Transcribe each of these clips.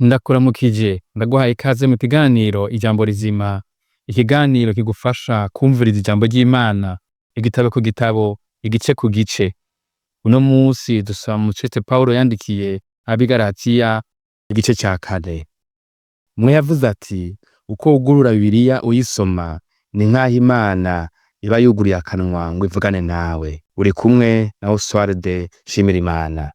Ndakuramukije, ndaguhaye ikaze mu kiganiro ijambo rizima, ikiganiro kigufasha kwumviriza ijambo ry'Imana, igitabo ku gitabo, igice ku gice. Uno musi dusoma mu cete Pawulo yandikiye Ab'i Galatiya, igice ca 4. Umwe yavuze ati, uko wugurura Bibiliya uyisoma, ni nk'aho Imana iba yuguriye akanwa ngo ivugane nawe. Uri kumwe na Oswald Nshimirimana.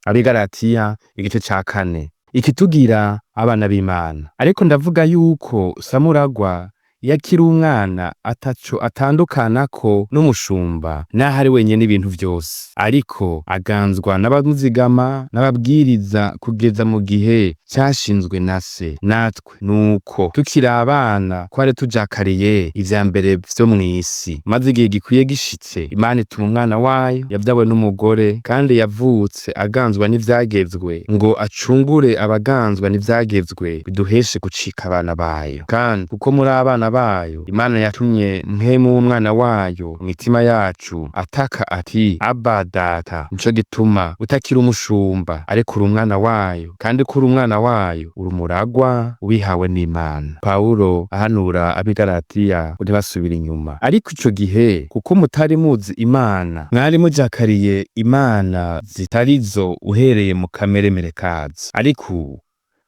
Ab'i Galatiya, igice ca 4. Ikitugira abana b'Imana. Ariko ndavuga yuko Samuragwa iyo akiri umwana ataco atandukanako n'umushumba naho ari wenyene ibintu vyose, ariko aganzwa n'abamuzigama n'ababwiriza kugeza mu gihe cashinzwe na se. Natwe nuko tukiri abana twari tujakariye ivya mbere vyo mw'isi, maze igihe gikwiye gishitse Imana ituma umwana wayo yavyawe n'umugore kandi yavutse aganzwa n'ivyagezwe ngo acungure abaganzwa n'ivyagezwe biduheshe gucika abana bayo. Kandi kuko muri abana bayo Imana yatumye mpwemu w'umwana wayo mw'itima yacu ataka ati Abba Data. Nico gituma utakiri umushumba ariko uri umwana wayo, kandi ko uri umwana wayo uri umuragwa ubihawe n'Imana. Pawulo ahanura Ab'i Galatiya ngo ntibasubire inyuma. Ariko ico gihe kuko mutari muzi Imana, mwari mujakariye imana zitarizo uhereye mu kameremere kazo. Ariko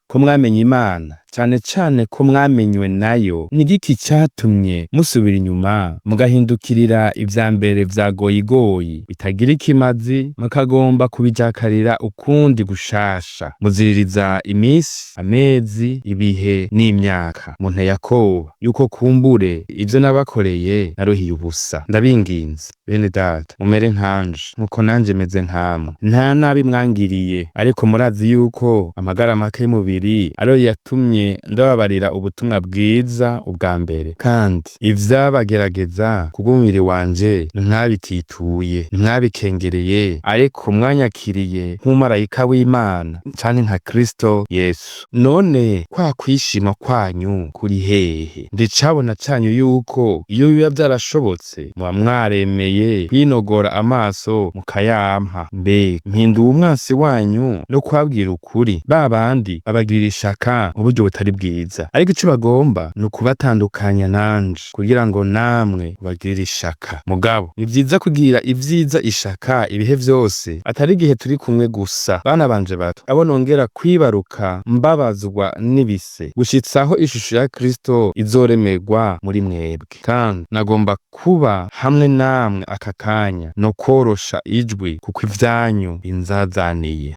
ko mwamenye Imana, cane cane ko mwamenywe nayo, ni igiki catumye musubira inyuma mugahindukirira ivya mbere vya goyigoyi bitagira ikimazi, mukagomba kubijakarira ukundi gushasha? Muziririza imisi, amezi, ibihe n'imyaka. Munteye akoba yuko kumbure ivyo nabakoreye naruhiye ubusa. Ndabinginze bene data, mumere nkanje nkuko nanje meze nkamwe. Nta nabi mwangiriye, ariko murazi yuko amagara make y'umubiri ariyo yatumye ndababarira ubutumwa bwiza ubwa mbere. Kandi ivyabagerageza kubw'umubiri wanje ntimwabitituye, ntimwabikengereye, ariko mwanyakiriye nk'umumarayika w'Imana canke nka Kristo Yesu. None kwa kwishima kwanyu kuri hehe? Ndicabona canyu yuko iyo biba vyarashobotse muba mwaremeye kwinogora amaso mukayampa. Mbega mpinduye umwansi wanyu no kubabwira ukuri? Babandi babagirira ishaka mu buryo butari bwiza, ariko ico bagomba ni ukubatandukanya nanje kugira ngo namwe ubagirire ishaka. Mugabo ni vyiza kugira ivyiza ishaka ibihe vyose, atari igihe turi kumwe gusa. Bana banje bato, abo nongera kwibaruka mbabazwa n'ibise, gushitsaho ishusho ya Kristo izoremerwa muri mwebwe. Kandi nagomba kuba hamwe namwe aka kanya no kworosha ijwi, kuko ivyanyu binzazaniye.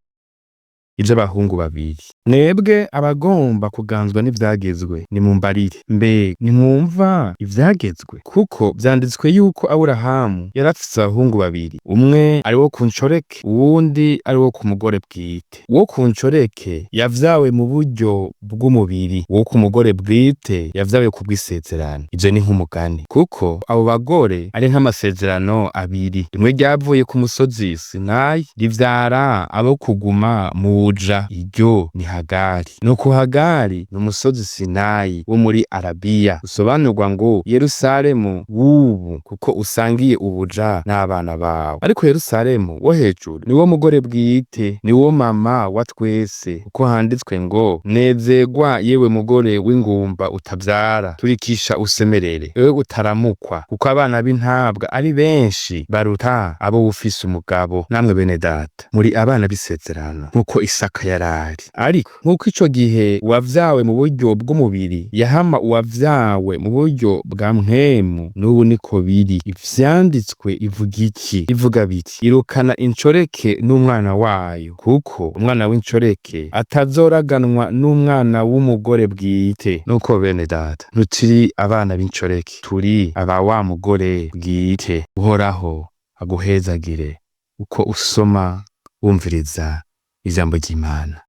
Ivy'abahungu babiri. Mwebwe abagomba kuganzwa n'ivyagezwe, nimumbarire. Mbega nimwumva ivyagezwe? Kuko vyanditswe yuko Aburahamu yari afise abahungu babiri, umwe ari wo ku ncoreke, uwundi ari wo ku mugore bwite. Uwo ku ncoreke yavyawe mu buryo bw'umubiri, uwo ku mugore bwite yavyawe ku bw'isezerano. Ivyo ni nk'umugani, kuko abo bagore ari nk'amasezerano abiri. Rimwe ryavuye ku musozi Sinayi rivyara abo kuguma mu buja, iryo ni Hagari. Nuko Hagari ni umusozi Sinayi wo muri Arabiya, usobanurwa ngo Yerusalemu w'ubu, kuko usangiye ubuja n'abana bawe. Ariko Yerusalemu wo hejuru ni wo mugore bwite, ni wo mama wa twese, kuko handitswe ngo nezerwa yewe mugore w'ingumba utavyara, turikisha usemerere ewe utaramukwa, kuko abana b'intabwa ari benshi baruta abo ufise umugabo. Namwe bene data muri abana b'isezerano nkuko Isaka yarari. Ariko nkuko ico gihe uwavyawe mu buryo bw'umubiri yahama uwavyawe mu buryo bwa mpwemu, n'ubu niko biri. Ivyanditswe ivuga iki? Ivuga biti, irukana incoreke n'umwana wayo, kuko umwana w'incoreke atazoraganwa n'umwana w'umugore bwite. Nuko bene data, ntituri abana b'incoreke, turi aba wa mugore bwite. Uhoraho aguhezagire uko usoma wumviriza ijambo ry'Imana.